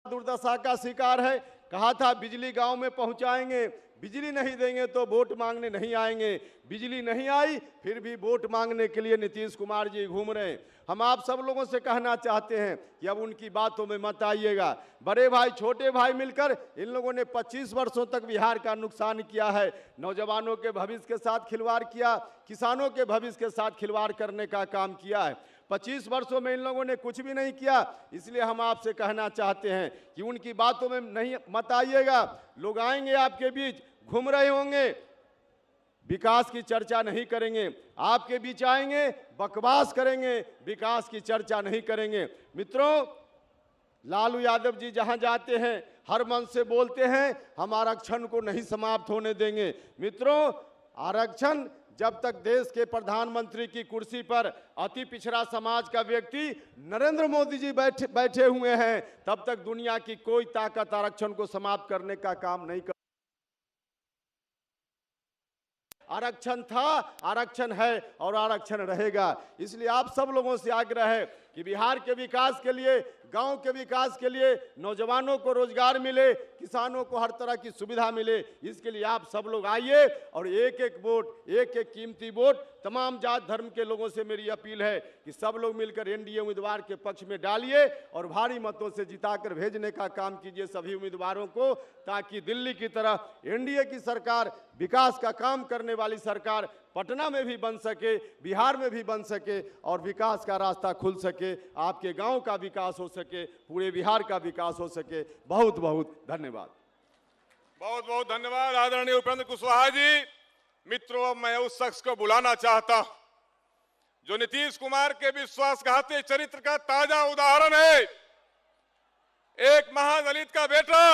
दुर्दशा का शिकार है। कहा था बिजली गांव में पहुंचाएंगे, बिजली नहीं देंगे तो वोट मांगने नहीं आएंगे। बिजली नहीं आई, फिर भी वोट मांगने के लिए नीतीश कुमार जी घूम रहे हैं। हम आप सब लोगों से कहना चाहते हैं कि अब उनकी बातों में मत आइएगा। बड़े भाई छोटे भाई मिलकर इन लोगों ने 25 वर्षों तक बिहार का नुकसान किया है। नौजवानों के भविष्य के साथ खिलवाड़ किया, किसानों के भविष्य के साथ खिलवाड़ करने का काम किया है। 25 वर्षों में इन लोगों ने कुछ भी नहीं किया। इसलिए हम आपसे कहना चाहते हैं कि उनकी बातों में नहीं मत आइएगा। लोग आएंगे आपके बीच, घूम रहे होंगे, विकास की चर्चा नहीं करेंगे। आपके बीच आएंगे, बकवास करेंगे, विकास की चर्चा नहीं करेंगे। मित्रों, लालू यादव जी जहां जाते हैं हर मन से बोलते हैं हम आरक्षण को नहीं समाप्त होने देंगे। मित्रों, आरक्षण जब तक देश के प्रधानमंत्री की कुर्सी पर अति पिछड़ा समाज का व्यक्ति नरेंद्र मोदी जी बैठे हुए हैं, तब तक दुनिया की कोई ताकत आरक्षण को समाप्त करने का काम नहीं कर। आरक्षण था, आरक्षण है और आरक्षण रहेगा। इसलिए आप सब लोगों से आग्रह है कि बिहार के विकास के लिए, गांव के विकास के लिए, नौजवानों को रोजगार मिले, किसानों को हर तरह की सुविधा मिले, इसके लिए आप सब लोग आइए और एक एक वोट, एक एक कीमती वोट तमाम जात धर्म के लोगों से मेरी अपील है कि सब लोग मिलकर एनडीए उम्मीदवार के पक्ष में डालिए और भारी मतों से जिताकर भेजने का काम कीजिए सभी उम्मीदवारों को, ताकि दिल्ली की तरह एनडीए की सरकार, विकास का काम करने वाली सरकार पटना में भी बन सके, बिहार में भी बन सके और विकास का रास्ता खुल सके, आपके गांव का विकास हो सके, पूरे बिहार का विकास हो सके। बहुत बहुत धन्यवाद। बहुत बहुत धन्यवाद आदरणीय उपेंद्र कुशवाहा जी। मित्रों, मैं उस शख्स को बुलाना चाहता हूं जो नीतीश कुमार के विश्वासघाती चरित्र का ताजा उदाहरण है। एक महादलित का बेटा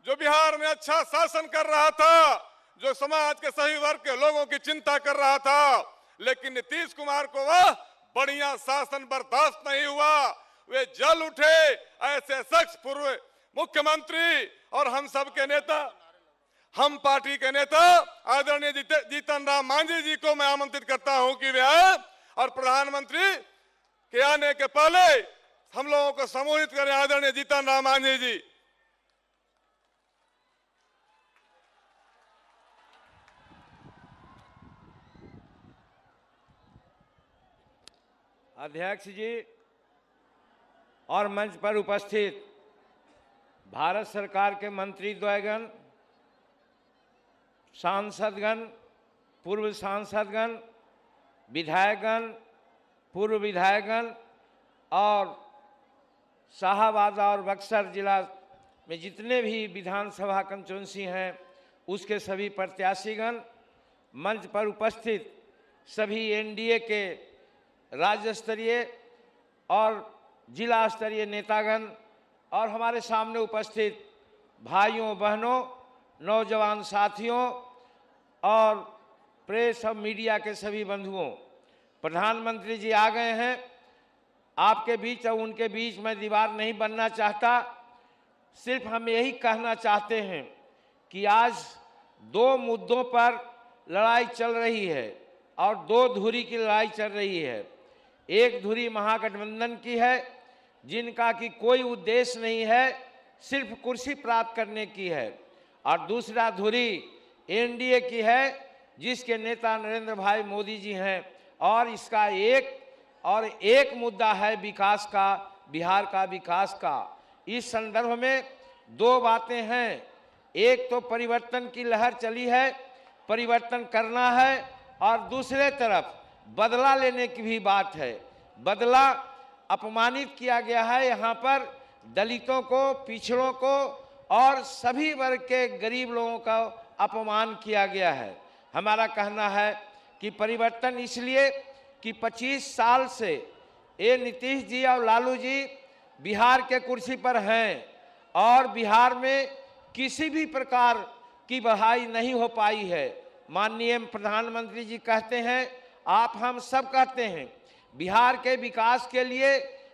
जो बिहार में अच्छा शासन कर रहा था, जो समाज के सही वर्ग के लोगों की चिंता कर रहा था, लेकिन नीतीश कुमार को वह बढ़िया शासन बर्दाश्त नहीं हुआ। वे जल उठे। ऐसे शख्स पूर्व मुख्यमंत्री और हम सब के नेता, हम पार्टी के नेता आदरणीय जीतन राम मांझी जी को मैं आमंत्रित करता हूं कि वे आए और प्रधानमंत्री के आने के पहले हम लोगों को सम्मानित करें। आदरणीय जीतन राम मांझी जी। अध्यक्ष जी और मंच पर उपस्थित भारत सरकार के मंत्री द्वयगण, सांसदगण, पूर्व सांसदगण, विधायकगण, पूर्व विधायकगण और शाहबाद और बक्सर जिला में जितने भी विधानसभा कंस्टिट्यूंसी हैं उसके सभी प्रत्याशीगण, मंच पर उपस्थित सभी एनडीए के राज्य स्तरीय और जिला स्तरीय नेतागण और हमारे सामने उपस्थित भाइयों बहनों, नौजवान साथियों और प्रेस और मीडिया के सभी बंधुओं, प्रधानमंत्री जी आ गए हैं आपके बीच और उनके बीच मैं दीवार नहीं बनना चाहता। सिर्फ हम यही कहना चाहते हैं कि आज दो मुद्दों पर लड़ाई चल रही है और दो धुरी की लड़ाई चल रही है। एक धुरी महागठबंधन की है जिनका कि कोई उद्देश्य नहीं है, सिर्फ कुर्सी प्राप्त करने की है, और दूसरा धुरी एनडीए की है जिसके नेता नरेंद्र भाई मोदी जी हैं और इसका एक मुद्दा है विकास का, बिहार का विकास का। इस संदर्भ में दो बातें हैं। एक तो परिवर्तन की लहर चली है, परिवर्तन करना है, और दूसरे तरफ बदला लेने की भी बात है। बदला अपमानित किया गया है यहाँ पर दलितों को, पिछड़ों को और सभी वर्ग के गरीब लोगों का अपमान किया गया है। हमारा कहना है कि परिवर्तन इसलिए कि 25 साल से ये नीतीश जी और लालू जी बिहार के कुर्सी पर हैं और बिहार में किसी भी प्रकार की बढ़ाई नहीं हो पाई है। माननीय प्रधानमंत्री जी कहते हैं, आप हम सब कहते हैं, बिहार के विकास के लिए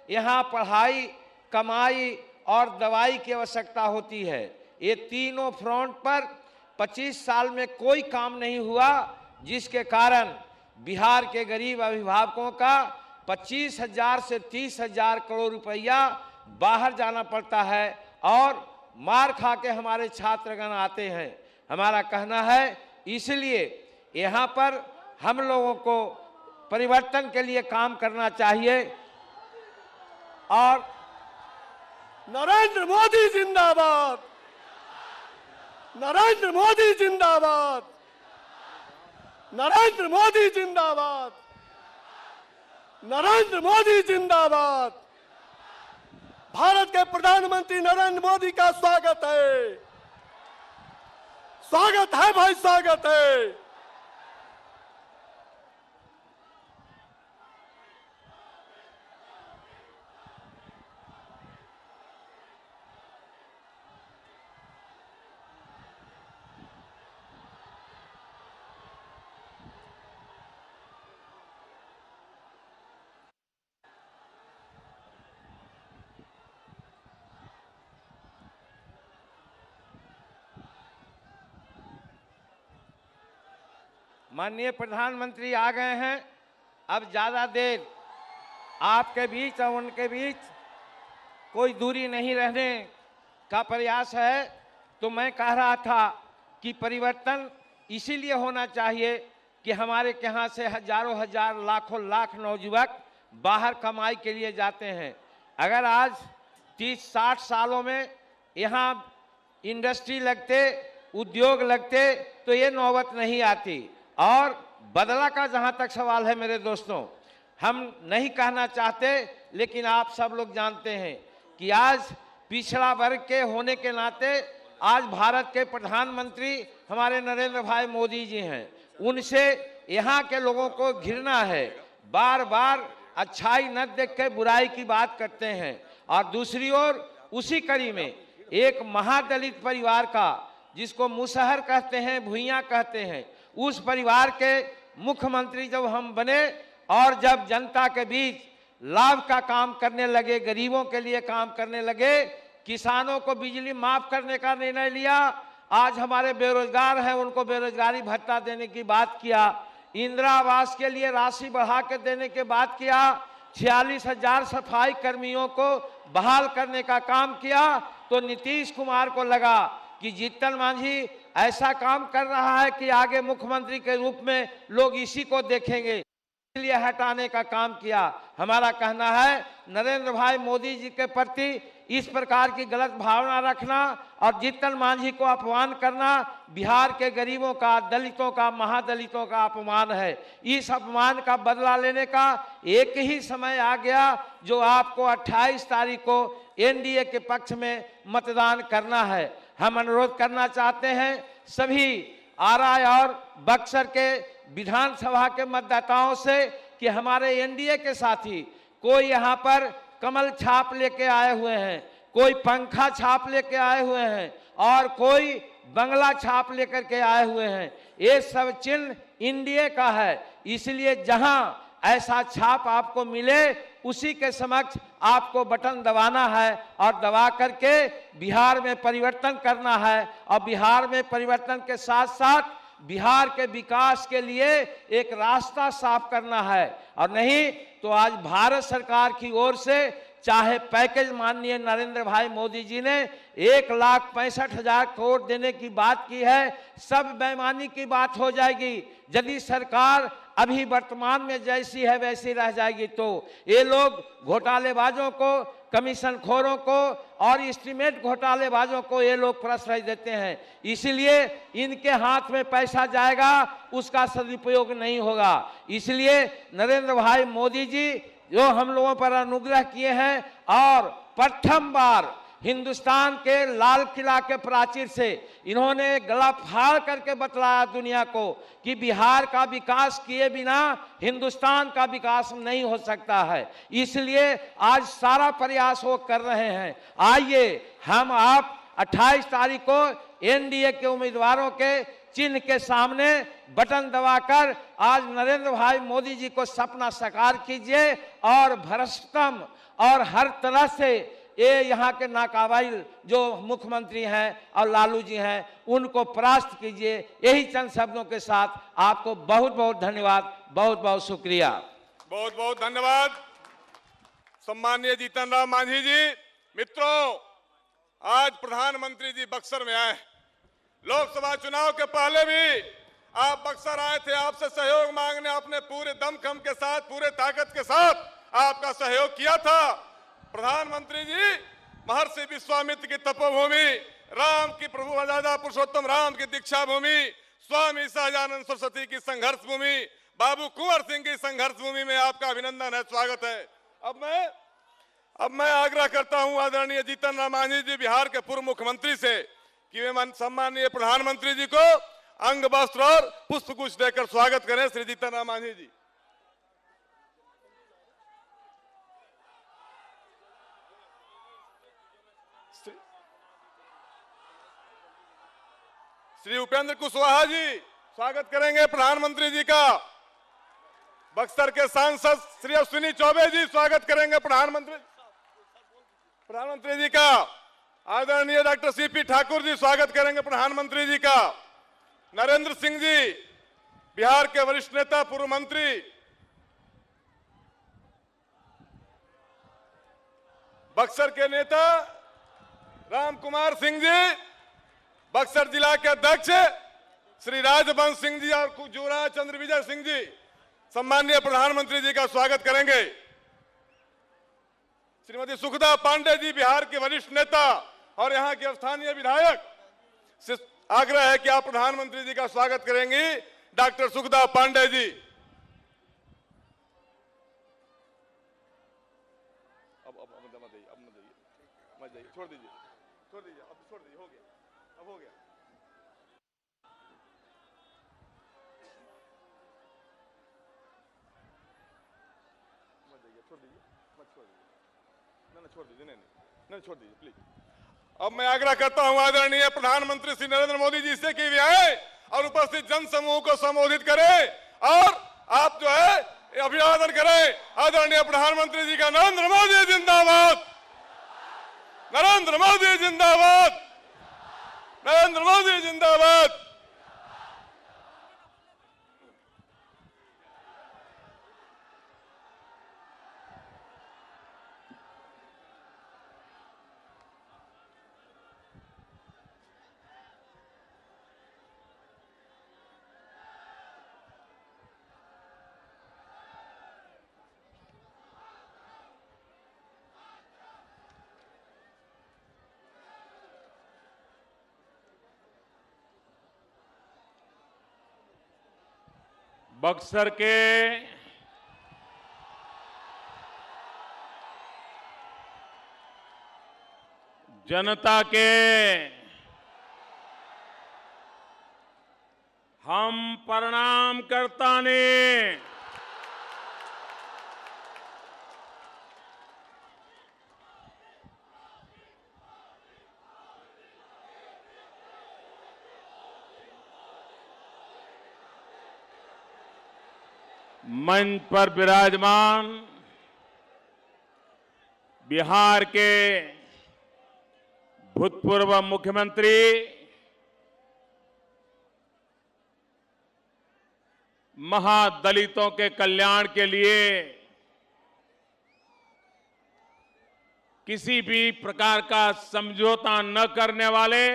यहाँ पढ़ाई, कमाई और दवाई की आवश्यकता होती है। ये तीनों फ्रंट पर 25 साल में कोई काम नहीं हुआ, जिसके कारण बिहार के गरीब अभिभावकों का 25,000 से 30,000 करोड़ रुपया बाहर जाना पड़ता है और मार खा के हमारे छात्रगण आते हैं। हमारा कहना है इसलिए यहाँ पर हम लोगों को परिवर्तन के लिए काम करना चाहिए। और नरेंद्र मोदी जिंदाबाद, नरेंद्र मोदी जिंदाबाद, नरेंद्र मोदी जिंदाबाद, नरेंद्र मोदी जिंदाबाद। भारत के प्रधानमंत्री नरेंद्र मोदी का स्वागत है, स्वागत है भाई, स्वागत है। माननीय प्रधानमंत्री आ गए हैं। अब ज्यादा देर आपके बीच और उनके बीच कोई दूरी नहीं रहने का प्रयास है। तो मैं कह रहा था कि परिवर्तन इसीलिए होना चाहिए कि हमारे यहाँ से हजारों हजार लाखों लाख नौजुवक बाहर कमाई के लिए जाते हैं। अगर आज 30-60 सालों में यहाँ इंडस्ट्री लगते, उद्योग लगते तो ये नौबत नहीं आती। और बदला का जहाँ तक सवाल है मेरे दोस्तों, हम नहीं कहना चाहते, लेकिन आप सब लोग जानते हैं कि आज पिछड़ा वर्ग के होने के नाते आज भारत के प्रधानमंत्री हमारे नरेंद्र भाई मोदी जी हैं। उनसे यहाँ के लोगों को घृणा है, बार बार अच्छाई न देख के बुराई की बात करते हैं। और दूसरी ओर उसी कड़ी में एक महादलित परिवार का, जिसको मुसहर कहते हैं, भुइयां कहते हैं, उस परिवार के मुख्यमंत्री जब हम बने और जब जनता के बीच लाभ का काम करने लगे, गरीबों के लिए काम करने लगे, किसानों को बिजली माफ करने का निर्णय लिया, आज हमारे बेरोजगार हैं उनको बेरोजगारी भत्ता देने की बात किया, इंदिरा आवास के लिए राशि बढ़ा के देने की बात किया, 46,000 सफाई कर्मियों को बहाल करने का काम किया, तो नीतीश कुमार को लगा कि जीतन मांझी ऐसा काम कर रहा है कि आगे मुख्यमंत्री के रूप में लोग इसी को देखेंगे, इसलिए हटाने का काम किया। हमारा कहना है नरेंद्र भाई मोदी जी के प्रति इस प्रकार की गलत भावना रखना और जीतन मांझी को अपमान करना बिहार के गरीबों का, दलितों का, महादलितों का अपमान है। इस अपमान का बदला लेने का एक ही समय आ गया, जो आपको 28 तारीख को एनडीए के पक्ष में मतदान करना है। हम अनुरोध करना चाहते हैं सभी आरा और बक्सर के विधानसभा के मतदाताओं से कि हमारे एनडीए के साथी कोई यहाँ पर कमल छाप लेके आए हुए हैं, कोई पंखा छाप लेके आए हुए हैं और कोई बंगला छाप लेकर के आए हुए हैं। ये सब चिन्ह एनडीए का है, इसलिए जहां ऐसा छाप आपको मिले उसी के समक्ष आपको बटन दबाना है और दबा करके बिहार में परिवर्तन करना है। और बिहार में परिवर्तन के साथ साथ बिहार के विकास के लिए एक रास्ता साफ करना है। और नहीं तो आज भारत सरकार की ओर से चाहे पैकेज माननीय नरेंद्र भाई मोदी जी ने 1,65,000 करोड़ देने की बात की है, सब बेईमानी की बात हो जाएगी। यदि सरकार अभी वर्तमान में जैसी है वैसी रह जाएगी तो ये लोग घोटालेबाजों को, कमीशन खोरों को और एस्टीमेट घोटालेबाजों को ये लोग प्रश्रय देते हैं, इसलिए इनके हाथ में पैसा जाएगा, उसका सदुपयोग नहीं होगा। इसलिए नरेंद्र भाई मोदी जी जो हम लोगों पर अनुग्रह किए हैं और प्रथम बार हिंदुस्तान के लाल किला के प्राचीर से इन्होंने गला फाड़ करके बतलाया दुनिया को कि बिहार का विकास किए बिना हिंदुस्तान का विकास नहीं हो सकता है। इसलिए आज सारा प्रयास वो कर रहे हैं। आइए हम आप 28 तारीख को एनडीए के उम्मीदवारों के चिन्ह के सामने बटन दबाकर आज नरेंद्र भाई मोदी जी को सपना साकार कीजिए और भ्रष्टतम और हर तरह से ये यहाँ के नाकाबिल जो मुख्यमंत्री हैं और लालू जी हैं उनको परास्त कीजिए। यही चंद शब्दों के साथ आपको बहुत बहुत धन्यवाद, बहुत बहुत शुक्रिया। बहुत बहुत धन्यवाद सम्माननीय जीतन राम मांझी जी। मित्रों, आज प्रधानमंत्री जी बक्सर में आए। लोकसभा चुनाव के पहले भी आप बक्सर आए थे, आपसे सहयोग मांगने, अपने पूरे दमखम के साथ, पूरे ताकत के साथ आपका सहयोग किया था। प्रधानमंत्री जी महर्षि विश्वामित्र की तपोभूमि, राम की प्रभु राजा पुरुषोत्तम राम की दीक्षा भूमि, स्वामी सहजानंद सरस्वती की संघर्ष भूमि, बाबू कुंवर सिंह की संघर्ष भूमि में आपका अभिनंदन है, स्वागत है। अब मैं आग्रह करता हूं आदरणीय जीतन राम मांझी जी, बिहार के पूर्व मुख्यमंत्री से, कि वे सम्माननीय प्रधानमंत्री जी को अंग वस्त्र और पुष्पगुच्छ देकर स्वागत करें। श्री जीतन राम मांझी जी। श्री उपेंद्र कुशवाहा जी स्वागत करेंगे प्रधानमंत्री जी का। बक्सर के सांसद श्री अश्विनी चौबे जी स्वागत करेंगे प्रधानमंत्री जी का। आदरणीय डॉक्टर सीपी ठाकुर जी स्वागत करेंगे प्रधानमंत्री जी का। नरेंद्र सिंह जी बिहार के वरिष्ठ नेता, पूर्व मंत्री। बक्सर के नेता राम कुमार सिंह जी, बक्सर जिला के अध्यक्ष श्री राजवंश सिंह जी और युवराज चंद्र विजय सिंह जी सम्माननीय प्रधानमंत्री जी का स्वागत करेंगे। श्रीमती सुखदा पांडे जी बिहार के वरिष्ठ नेता और यहां के स्थानीय विधायक से आग्रह है कि आप प्रधानमंत्री जी का स्वागत करेंगी। डॉक्टर सुखदा पांडे जी। अब मत जाइए, छोड़ दीजिए, अब छोड़ दीजिए, हो गया, अब हो गया। मत जाइए, छोड़ दीजिए, मत छोड़ दीजिए, ना छोड़ दीजिए, नहीं छोड़ दीजिए प्लीज। अब मैं आग्रह करता हूं आदरणीय प्रधानमंत्री श्री नरेंद्र मोदी जी से कि वे आए और उपस्थित जन समूह को संबोधित करें और आप जो है अभिवादन करें। आदरणीय प्रधानमंत्री जी का। नरेंद्र मोदी जिंदाबाद, नरेंद्र मोदी जिंदाबाद, नरेंद्र मोदी जिंदाबाद। बक्सर के जनता के हम प्रणाम करता ने मंच पर विराजमान बिहार के भूतपूर्व मुख्यमंत्री महादलितों के कल्याण के लिए किसी भी प्रकार का समझौता न करने वाले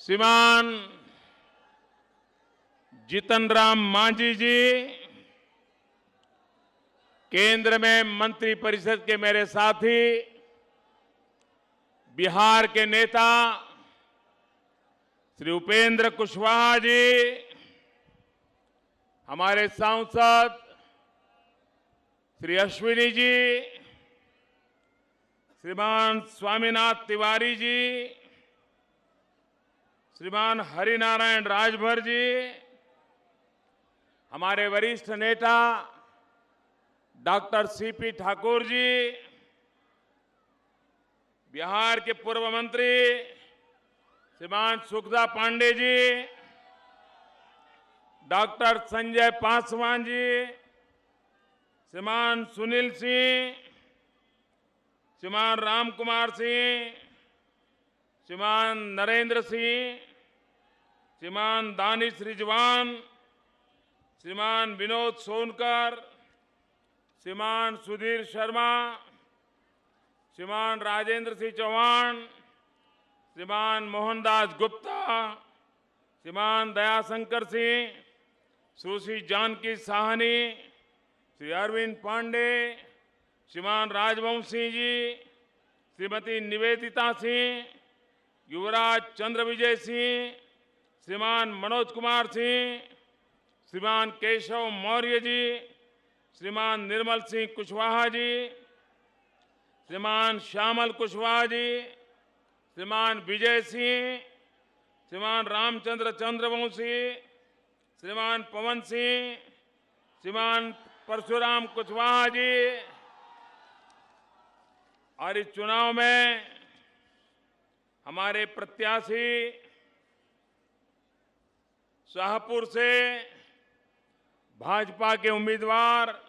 श्रीमान जीतन राम मांझी जी, केंद्र में मंत्री परिषद के मेरे साथी, बिहार के नेता श्री उपेंद्र कुशवाहा जी, हमारे सांसद श्री अश्विनी जी, श्रीमान स्वामीनाथ तिवारी जी, श्रीमान हरिनारायण राजभर जी, हमारे वरिष्ठ नेता डॉक्टर सीपी ठाकुर जी, बिहार के पूर्व मंत्री श्रीमान सुखदा पांडे जी, डॉक्टर संजय पासवान जी, श्रीमान सुनील सिंह, श्रीमान राम कुमार सिंह, श्रीमान नरेंद्र सिंह, श्रीमान दानिश रिजवान, श्रीमान विनोद सोनकर, श्रीमान सुधीर शर्मा, श्रीमान राजेंद्र सिंह चौहान, श्रीमान मोहनदास गुप्ता, श्रीमान दयाशंकर सिंह, सुश्री जानकी साहनी, श्री अरविंद पांडे, श्रीमान राजवंशी जी, श्रीमती निवेदिता सिंह, युवराज चंद्र विजय सिंह, श्रीमान मनोज कुमार सिंह, श्रीमान केशव मौर्य जी, श्रीमान निर्मल सिंह कुशवाहा जी, श्रीमान श्यामल कुशवाहा जी, श्रीमान विजय सिंह, श्रीमान रामचंद्र चंद्रवंशी, श्रीमान पवन सिंह, श्रीमान परशुराम कुशवाहा जी। और इस चुनाव में हमारे प्रत्याशी शाहपुर से भाजपा के उम्मीदवार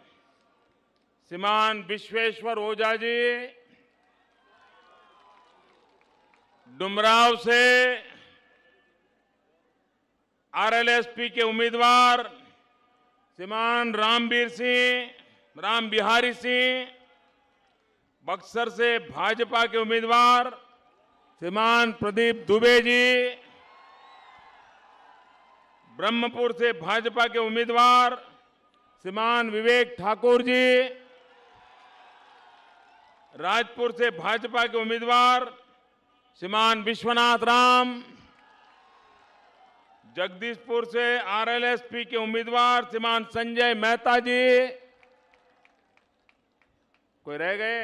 श्रीमान विश्वेश्वर ओझा जी, डुमराव से आरएलएसपी के उम्मीदवार श्रीमान राम बिहारी सिंह, बक्सर से भाजपा के उम्मीदवार श्रीमान प्रदीप दुबे जी, ब्रह्मपुर से भाजपा के उम्मीदवार श्रीमान विवेक ठाकुर जी, राजपुर से भाजपा के उम्मीदवार श्रीमान विश्वनाथ राम, जगदीशपुर से आरएलएसपी के उम्मीदवार श्रीमान संजय मेहता जी। कोई रह गए?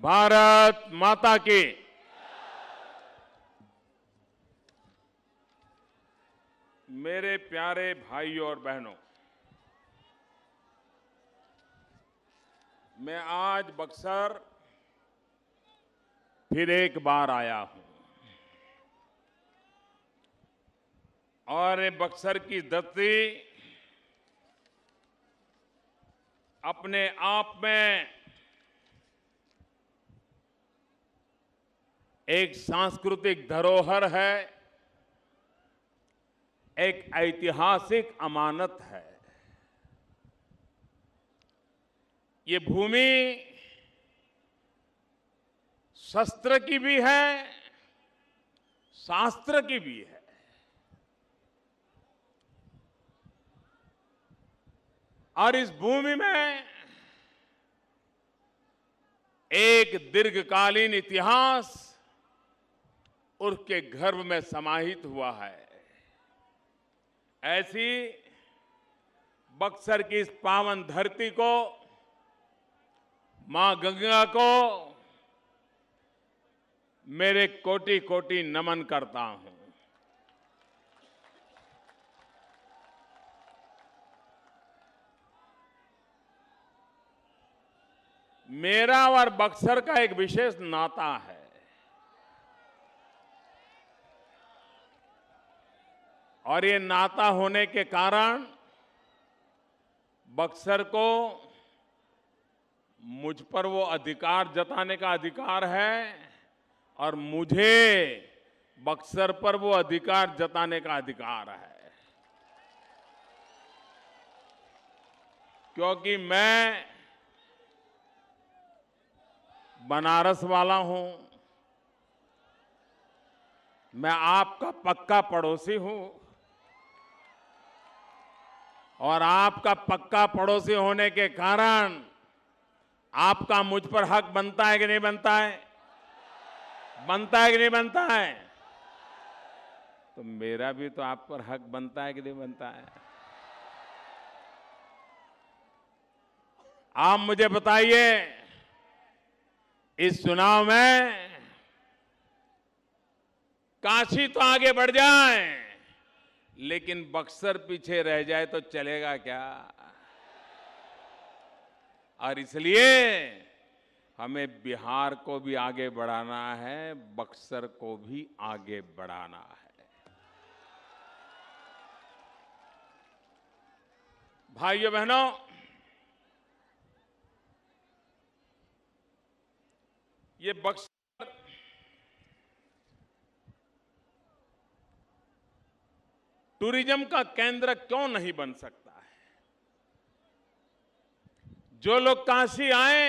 भारत माता की। मेरे प्यारे भाइयों और बहनों, मैं आज बक्सर फिर एक बार आया हूं और ये बक्सर की धरती अपने आप में एक सांस्कृतिक धरोहर है, एक ऐतिहासिक अमानत है। ये भूमि शस्त्र की भी है, शास्त्र की भी है। और इस भूमि में एक दीर्घकालीन इतिहास उसके गर्भ में समाहित हुआ है। ऐसी बक्सर की इस पावन धरती को, मां गंगा को मेरे कोटि कोटि नमन करता हूं। मेरा और बक्सर का एक विशेष नाता है। और ये नाता होने के कारण बक्सर को मुझ पर वो अधिकार जताने का अधिकार है और मुझे बक्सर पर वो अधिकार जताने का अधिकार है, क्योंकि मैं बनारस वाला हूं, मैं आपका पक्का पड़ोसी हूं और आपका पक्का पड़ोसी होने के कारण आपका मुझ पर हक बनता है कि नहीं बनता है? बनता है कि नहीं बनता है? तो मेरा भी तो आप पर हक बनता है कि नहीं बनता है? आप मुझे बताइए, इस चुनाव में काशी तो आगे बढ़ जाए, लेकिन बक्सर पीछे रह जाए तो चलेगा क्या? और इसलिए हमें बिहार को भी आगे बढ़ाना है, बक्सर को भी आगे बढ़ाना है। भाइयों बहनों, ये बक्सर टूरिज्म का केंद्र क्यों नहीं बन सकता है? जो लोग काशी आए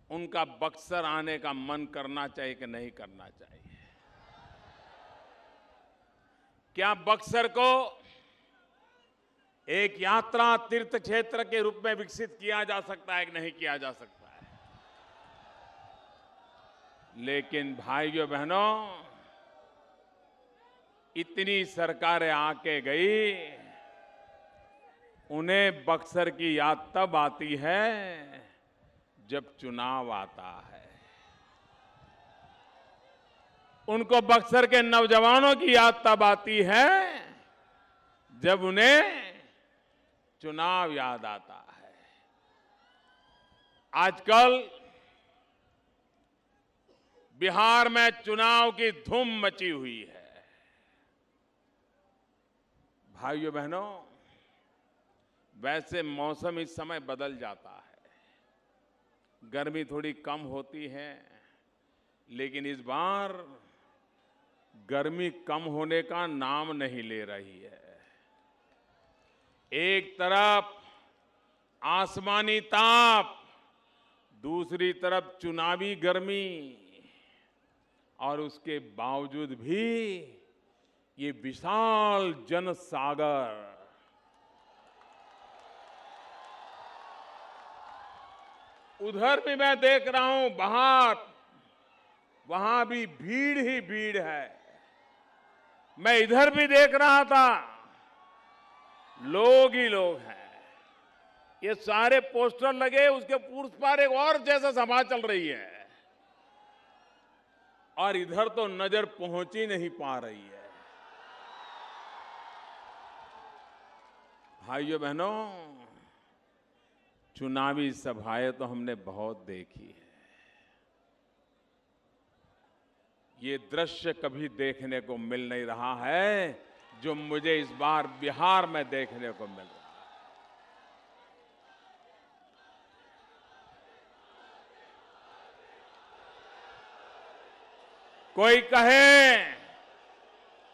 उनका बक्सर आने का मन करना चाहिए कि नहीं करना चाहिए? क्या बक्सर को एक यात्रा तीर्थ क्षेत्र के रूप में विकसित किया जा सकता है कि नहीं किया जा सकता है? लेकिन भाइयों बहनों, इतनी सरकारें आके गई, उन्हें बक्सर की याद तब आती है जब चुनाव आता है। उनको बक्सर के नौजवानों की याद तब आती है जब उन्हें चुनाव याद आता है। आजकल बिहार में चुनाव की धूम मची हुई है। भाइयों बहनों, वैसे मौसम इस समय बदल जाता है, गर्मी थोड़ी कम होती है, लेकिन इस बार गर्मी कम होने का नाम नहीं ले रही है। एक तरफ आसमानी ताप, दूसरी तरफ चुनावी गर्मी, और उसके बावजूद भी ये विशाल जनसागर, उधर भी मैं देख रहा हूं बाहर, वहां भी भीड़ ही भीड़ है। मैं इधर भी देख रहा था, लोग ही लोग हैं। ये सारे पोस्टर लगे, उसके उस पार एक और जैसा सभा चल रही है, और इधर तो नजर पहुंच ही नहीं पा रही है। भाइयों बहनों, चुनावी सभाएं तो हमने बहुत देखी है। ये दृश्य कभी देखने को मिल नहीं रहा है जो मुझे इस बार बिहार में देखने को मिल रहा है। कोई कहे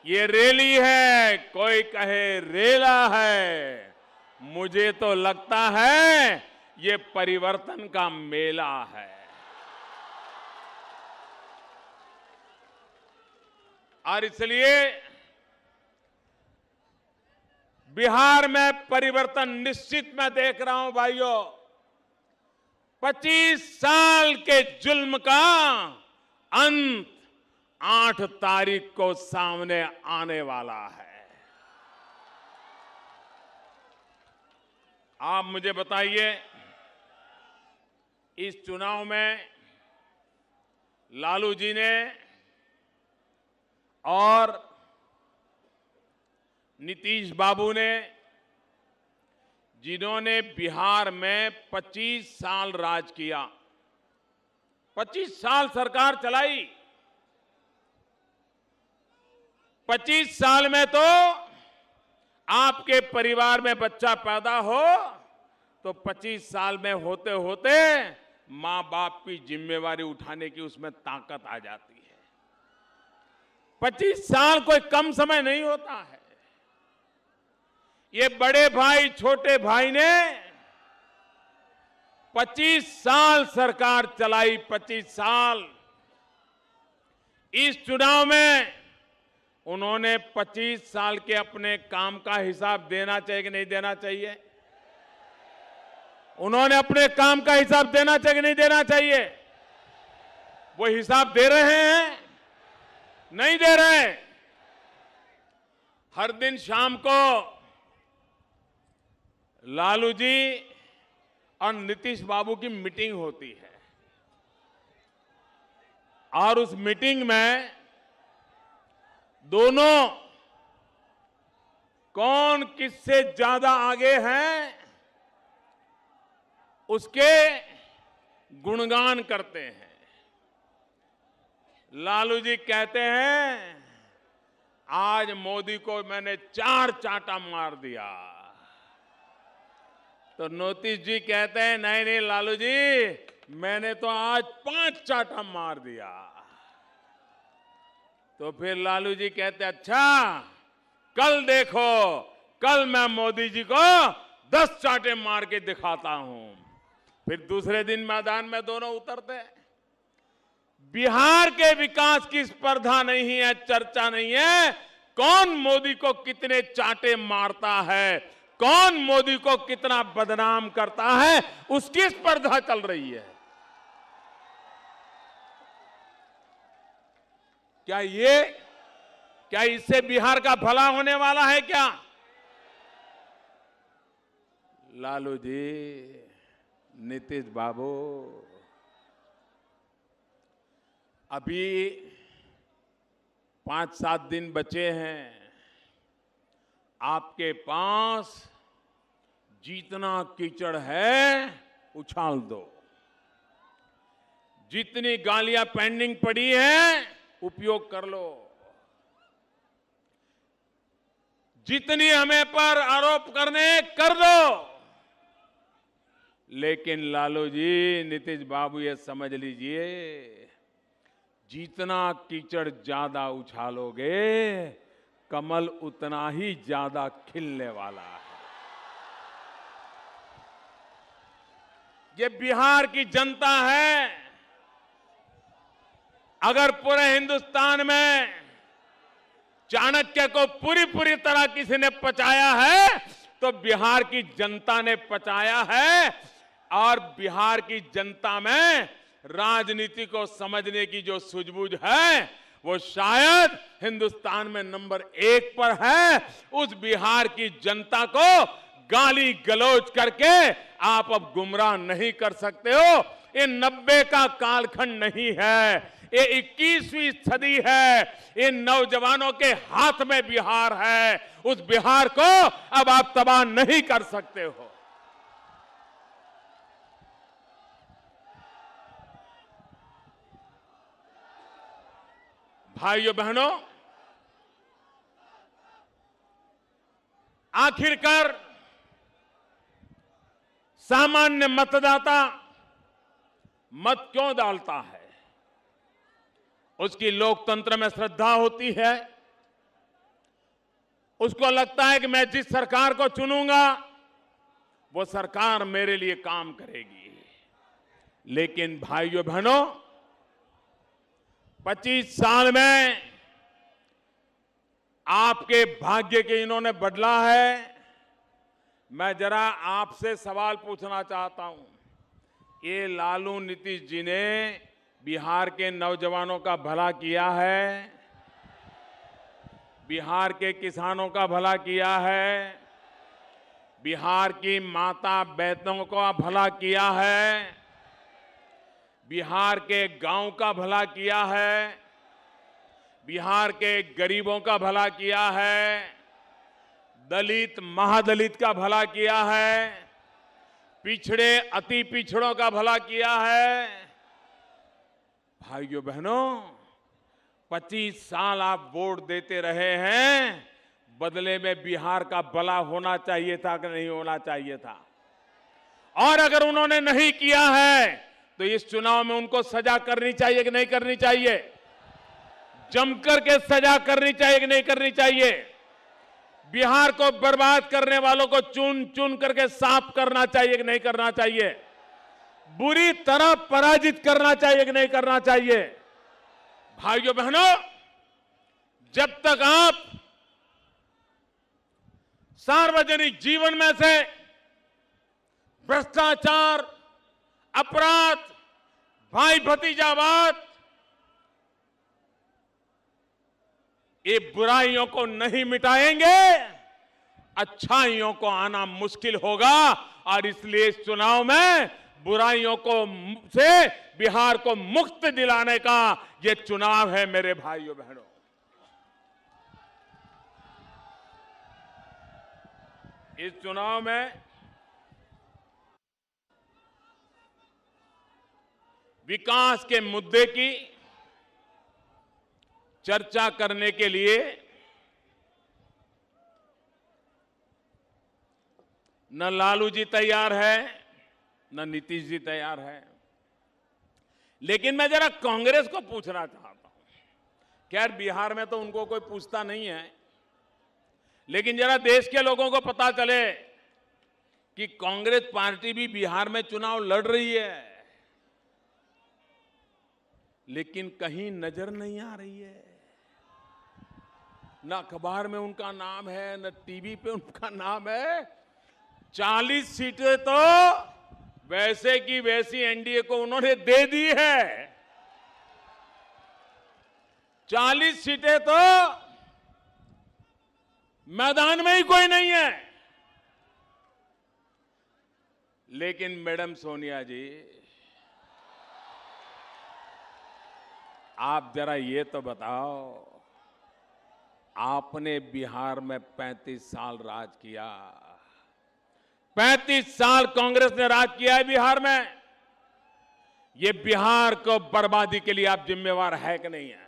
ये रैली है, कोई कहे रेला है, मुझे तो लगता है ये परिवर्तन का मेला है। और इसलिए बिहार में परिवर्तन निश्चित मैं देख रहा हूं भाइयों। 25 साल के जुल्म का अंत 8 तारीख को सामने आने वाला है। आप मुझे बताइए, इस चुनाव में लालू जी ने और नीतीश बाबू ने, जिन्होंने बिहार में 25 साल राज किया, 25 साल सरकार चलाई, 25 साल में तो आपके परिवार में बच्चा पैदा हो तो 25 साल में होते होते मां बाप की जिम्मेवारी उठाने की उसमें ताकत आ जाती है। 25 साल कोई कम समय नहीं होता है। ये बड़े भाई छोटे भाई ने 25 साल सरकार चलाई, 25 साल। इस चुनाव में उन्होंने 25 साल के अपने काम का हिसाब देना चाहिए कि नहीं देना चाहिए? उन्होंने अपने काम का हिसाब देना चाहिए कि नहीं देना चाहिए? वो हिसाब दे रहे हैं? नहीं दे रहे। हर दिन शाम को लालू जी और नीतीश बाबू की मीटिंग होती है, और उस मीटिंग में दोनों कौन किससे ज्यादा आगे हैं उसके गुणगान करते हैं। लालू जी कहते हैं, आज मोदी को मैंने 4 चांटा मार दिया। तो नीतीश जी कहते हैं, नहीं नहीं लालू जी, मैंने तो आज 5 चांटा मार दिया। तो फिर लालू जी कहते, अच्छा कल देखो, कल मैं मोदी जी को 10 चांटे मार के दिखाता हूं। फिर दूसरे दिन मैदान में दोनों उतरते हैं। बिहार के विकास की स्पर्धा नहीं है, चर्चा नहीं है। कौन मोदी को कितने चांटे मारता है, कौन मोदी को कितना बदनाम करता है, उसकी स्पर्धा चल रही है। क्या इससे बिहार का भला होने वाला है क्या? लालू जी, नीतीश बाबू, अभी 5-7 दिन बचे हैं। आपके पास जितना कीचड़ है उछाल दो, जितनी गालियां पेंडिंग पड़ी हैं उपयोग कर लो, जितनी हमें पर आरोप करने कर दो। लेकिन लालू जी, नीतीश बाबू, ये समझ लीजिए, जितना कीचड़ ज्यादा उछालोगे कमल उतना ही ज्यादा खिलने वाला है। ये बिहार की जनता है। अगर पूरे हिंदुस्तान में चाणक्य को पूरी तरह किसी ने पचाया है तो बिहार की जनता ने पचाया है। और बिहार की जनता में राजनीति को समझने की जो सूझबूझ है वो शायद हिंदुस्तान में नंबर 1 पर है। उस बिहार की जनता को गाली गलौज करके आप अब गुमराह नहीं कर सकते हो। ये 90 का कालखंड नहीं है, ये 21वीं सदी है। इन नौजवानों के हाथ में बिहार है। उस बिहार को अब आप तबाह नहीं कर सकते हो। भाइयों बहनों, आखिरकार सामान्य मतदाता मत क्यों डालता है? उसकी लोकतंत्र में श्रद्धा होती है। उसको लगता है कि मैं जिस सरकार को चुनूंगा वो सरकार मेरे लिए काम करेगी। लेकिन भाइयों बहनों, 25 साल में आपके भाग्य के इन्होंने बदला है। मैं जरा आपसे सवाल पूछना चाहता हूं। ये लालू नीतीश जी ने बिहार के नौजवानों का भला किया है, बिहार के किसानों का भला किया है, बिहार की माता बहनों का भला किया है, बिहार के गांव का भला किया है, बिहार के गरीबों का भला किया है, दलित महादलित का भला किया है, पिछड़े अति पिछड़ों का भला किया है। भाइयों बहनों, 25 साल आप वोट देते रहे हैं, बदले में बिहार का भला होना चाहिए था कि नहीं होना चाहिए था? और अगर उन्होंने नहीं किया है तो इस चुनाव में उनको सजा करनी चाहिए कि नहीं करनी चाहिए? जमकर के सजा करनी चाहिए कि नहीं करनी चाहिए? बिहार को बर्बाद करने वालों को चुन चुन करके साफ करना चाहिए कि नहीं करना चाहिए? बुरी तरह पराजित करना चाहिए कि नहीं करना चाहिए? भाइयों बहनों, जब तक आप सार्वजनिक जीवन में से भ्रष्टाचार, अपराध, भाई भतीजावाद, ये बुराइयों को नहीं मिटाएंगे, अच्छाइयों को आना मुश्किल होगा। और इसलिए इस चुनाव में बुराइयों को से बिहार को मुक्त दिलाने का ये चुनाव है मेरे भाइयों बहनों। इस चुनाव में विकास के मुद्दे की चर्चा करने के लिए न लालू जी तैयार है, न नीतीश जी तैयार है। लेकिन मैं जरा कांग्रेस को पूछना चाहता हूं। खैर, बिहार में तो उनको कोई पूछता नहीं है, लेकिन जरा देश के लोगों को पता चले कि कांग्रेस पार्टी भी बिहार में चुनाव लड़ रही है, लेकिन कहीं नजर नहीं आ रही है। न अखबार में उनका नाम है, न टीवी पे उनका नाम है। 40 सीटें तो वैसे की वैसी एनडीए को उन्होंने दे दी है। 40 सीटें तो मैदान में ही कोई नहीं है। लेकिन मैडम सोनिया जी, आप जरा ये तो बताओ, आपने बिहार में 35 साल राज किया, 35 साल कांग्रेस ने राज किया है बिहार में। ये बिहार को बर्बादी के लिए आप जिम्मेवार है कि नहीं है?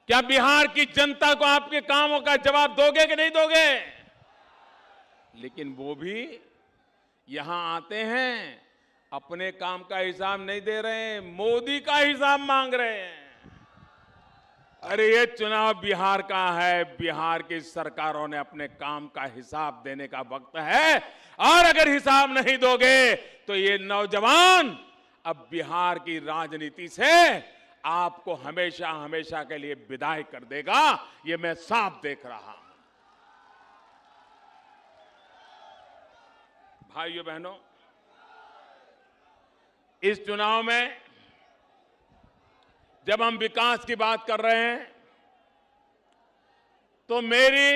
क्या बिहार की जनता को आपके कामों का जवाब दोगे कि नहीं दोगे? लेकिन वो भी यहां आते हैं, अपने काम का हिसाब नहीं दे रहे हैं, मोदी का हिसाब मांग रहे हैं। अरे ये चुनाव बिहार का है, बिहार की सरकारों ने अपने काम का हिसाब देने का वक्त है। और अगर हिसाब नहीं दोगे तो ये नौजवान अब बिहार की राजनीति से आपको हमेशा हमेशा के लिए विदाई कर देगा। ये मैं साफ देख रहा हूं। भाइयों बहनों, इस चुनाव में जब हम विकास की बात कर रहे हैं तो मेरी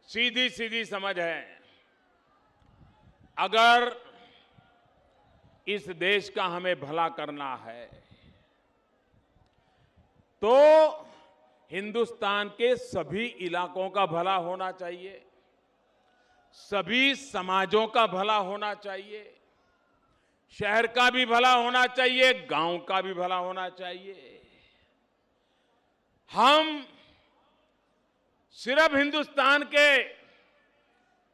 सीधी सीधी समझ है, अगर इस देश का हमें भला करना है तो हिंदुस्तान के सभी इलाकों का भला होना चाहिए, सभी समाजों का भला होना चाहिए, शहर का भी भला होना चाहिए, गांव का भी भला होना चाहिए। हम सिर्फ हिंदुस्तान के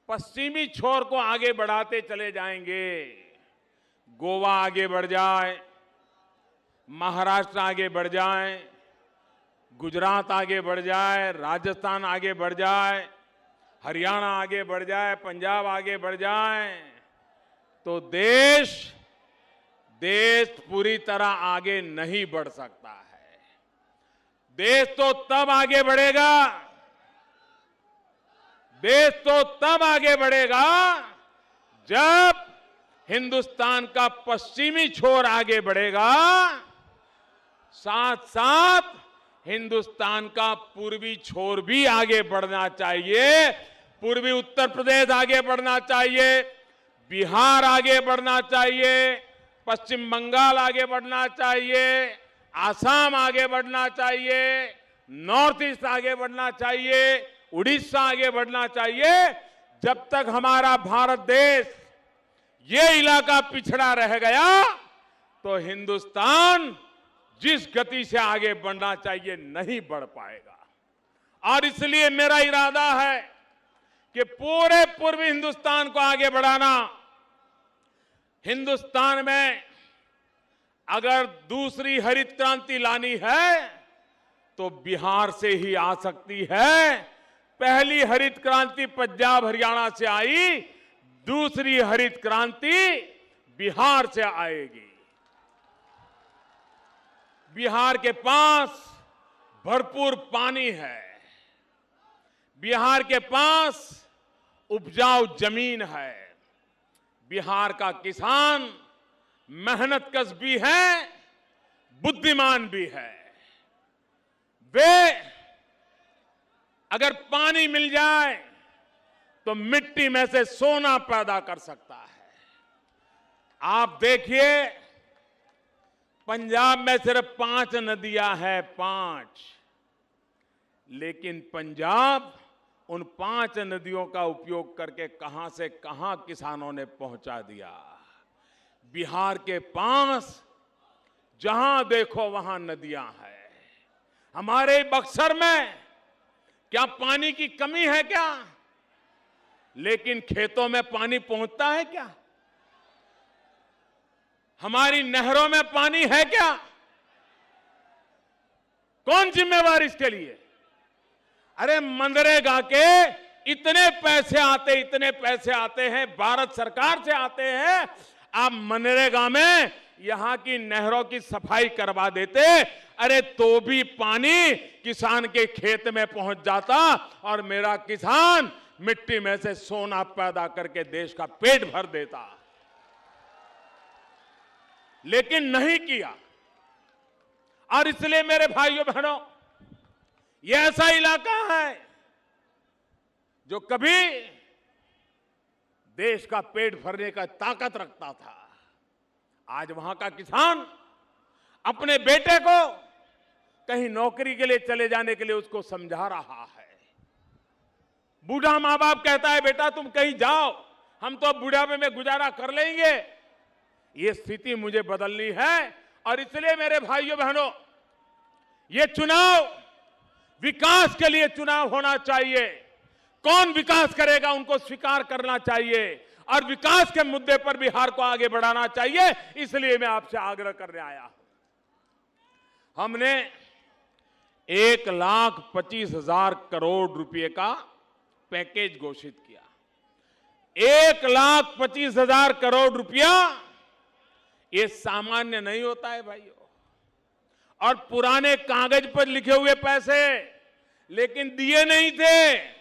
पश्चिमी छोर को आगे बढ़ाते चले जाएंगे, गोवा आगे बढ़ जाए, महाराष्ट्र आगे बढ़ जाए, गुजरात आगे बढ़ जाए, राजस्थान आगे बढ़ जाए, हरियाणा आगे बढ़ जाए, पंजाब आगे बढ़ जाए, तो देश पूरी तरह आगे नहीं बढ़ सकता है। देश तो तब आगे बढ़ेगा, देश तो तब आगे बढ़ेगा जब हिंदुस्तान का पश्चिमी छोर आगे बढ़ेगा, साथ साथ हिंदुस्तान का पूर्वी छोर भी आगे बढ़ना चाहिए। पूर्वी उत्तर प्रदेश आगे बढ़ना चाहिए, बिहार आगे बढ़ना चाहिए, पश्चिम बंगाल आगे बढ़ना चाहिए, आसाम आगे बढ़ना चाहिए, नॉर्थ ईस्ट आगे बढ़ना चाहिए, उड़ीसा आगे बढ़ना चाहिए। जब तक हमारा भारत देश ये इलाका पिछड़ा रह गया तो हिंदुस्तान जिस गति से आगे बढ़ना चाहिए नहीं बढ़ पाएगा। और इसलिए मेरा इरादा है कि पूरे पूर्वी हिंदुस्तान को आगे बढ़ाना। हिंदुस्तान में अगर दूसरी हरित क्रांति लानी है तो बिहार से ही आ सकती है। पहली हरित क्रांति पंजाब हरियाणा से आई, दूसरी हरित क्रांति बिहार से आएगी। बिहार के पास भरपूर पानी है, बिहार के पास उपजाऊ जमीन है, बिहार का किसान मेहनतकश भी है, बुद्धिमान भी है। वे अगर पानी मिल जाए तो मिट्टी में से सोना पैदा कर सकता है। आप देखिए, पंजाब में सिर्फ 5 नदियां हैं, 5, लेकिन पंजाब उन 5 नदियों का उपयोग करके कहां से कहां किसानों ने पहुंचा दिया। बिहार के पास जहां देखो वहां नदियां हैं। हमारे बक्सर में क्या पानी की कमी है क्या? लेकिन खेतों में पानी पहुंचता है क्या? हमारी नहरों में पानी है क्या? कौन जिम्मेवार इसके लिए? अरे मनरेगा के इतने पैसे आते हैं, भारत सरकार से आते हैं। आप मनरेगा में यहां की नहरों की सफाई करवा देते, अरे तो भी पानी किसान के खेत में पहुंच जाता और मेरा किसान मिट्टी में से सोना पैदा करके देश का पेट भर देता। लेकिन नहीं किया। और इसलिए मेरे भाइयों बहनों, यह ऐसा इलाका है जो कभी देश का पेट भरने का ताकत रखता था। आज वहां का किसान अपने बेटे को कहीं नौकरी के लिए चले जाने के लिए उसको समझा रहा है। बूढ़ा मां बाप कहता है बेटा तुम कहीं जाओ, हम तो बुढ़ापे में गुजारा कर लेंगे। ये स्थिति मुझे बदलनी है। और इसलिए मेरे भाइयों बहनों, ये चुनाव विकास के लिए चुनाव होना चाहिए। कौन विकास करेगा उनको स्वीकार करना चाहिए और विकास के मुद्दे पर बिहार को आगे बढ़ाना चाहिए। इसलिए मैं आपसे आग्रह करने आया हूं। हमने 1,25,000 करोड़ रुपए का पैकेज घोषित किया। 1,25,000 करोड़ रुपया ये सामान्य नहीं होता है भाइयों। और पुराने कागज पर लिखे हुए पैसे, लेकिन दिए नहीं थे।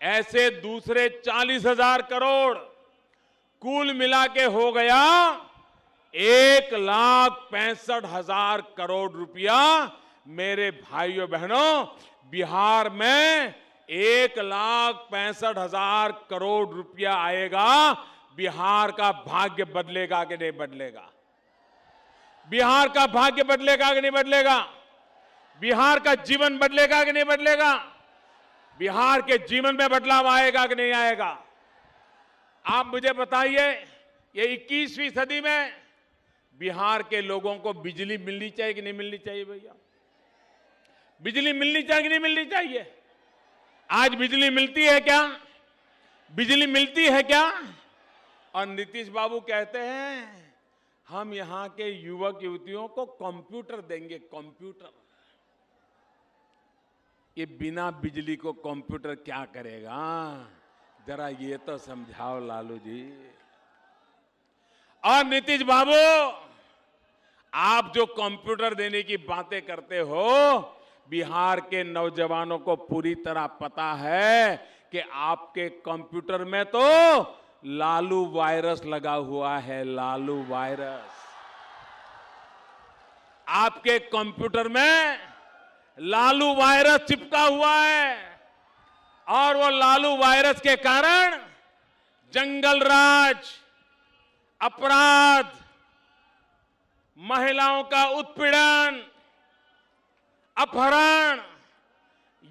ऐसे दूसरे 40,000 करोड़ कुल मिला के हो गया 1,65,000 करोड़ रुपया। मेरे भाइयों बहनों, बिहार में 1,65,000 करोड़ रुपया आएगा। बिहार का भाग्य बदलेगा कि नहीं बदलेगा? बिहार का भाग्य बदलेगा कि नहीं बदलेगा? बिहार का जीवन बदलेगा कि नहीं बदलेगा? बिहार के जीवन में बदलाव आएगा कि नहीं आएगा? आप मुझे बताइए, ये 21वीं सदी में बिहार के लोगों को बिजली मिलनी चाहिए कि नहीं मिलनी चाहिए भैया? बिजली मिलनी चाहिए कि नहीं मिलनी चाहिए? आज बिजली मिलती है क्या? बिजली मिलती है क्या? और नीतीश बाबू कहते हैं हम यहां के युवक युवतियों को कंप्यूटर देंगे। कंप्यूटर, ये बिना बिजली को कंप्यूटर क्या करेगा? जरा ये तो समझाओ लालू जी। और नीतीश बाबू, आप जो कंप्यूटर देने की बातें करते हो, बिहार के नौजवानों को पूरी तरह पता है कि आपके कंप्यूटर में तो लालू वायरस लगा हुआ है। लालू वायरस आपके कंप्यूटर में लालू वायरस चिपका हुआ है। और वो लालू वायरस के कारण जंगल राज, अपराध, महिलाओं का उत्पीड़न, अपहरण,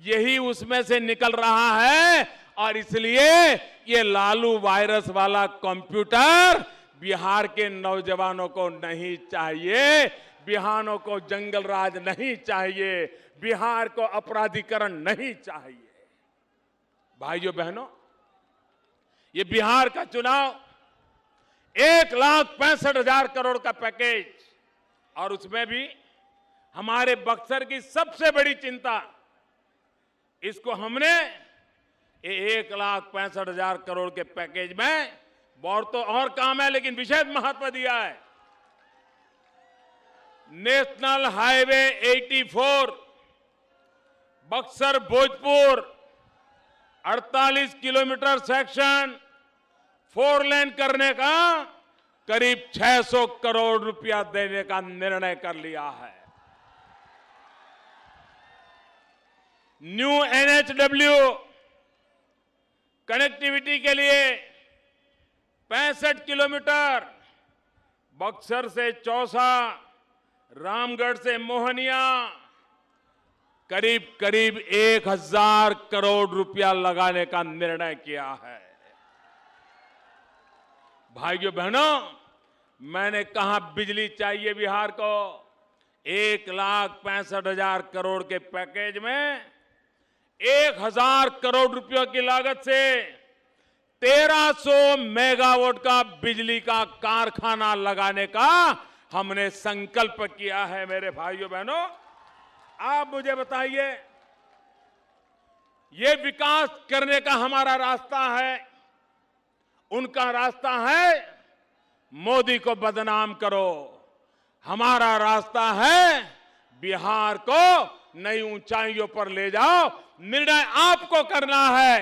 यही उसमें से निकल रहा है। और इसलिए ये लालू वायरस वाला कंप्यूटर बिहार के नौजवानों को नहीं चाहिए। बिहार को जंगल राज नहीं चाहिए। बिहार को अपराधीकरण नहीं चाहिए। भाइयों बहनों, ये बिहार का चुनाव 1,65,000 करोड़ का पैकेज, और उसमें भी हमारे बक्सर की सबसे बड़ी चिंता, इसको हमने 1,65,000 करोड़ के पैकेज में बहुत तो और काम है, लेकिन विशेष महत्व दिया है। National highway 84 Buxar Bhojpur 48 kilometre section 4 लेन करने का करीब 600 करोड़ रुपया देने का निर्णय कर लिया है। न्यू NHW कनेक्टिविटी के लिए 65 किलोमीटर बक्सर से चौसा, रामगढ़ से मोहनिया, करीब करीब 1,000 करोड़ रुपया लगाने का निर्णय किया है। भाइयों बहनों, मैंने कहा बिजली चाहिए बिहार को। 1,65,000 करोड़ के पैकेज में 1,000 करोड़ रुपयों की लागत से 1,300 मेगावाट का बिजली का कारखाना लगाने का हमने संकल्प किया है। मेरे भाइयों बहनों, आप मुझे बताइए, ये विकास करने का हमारा रास्ता है, उनका रास्ता है मोदी को बदनाम करो। हमारा रास्ता है बिहार को नई ऊंचाइयों पर ले जाओ। निर्णय आपको करना है,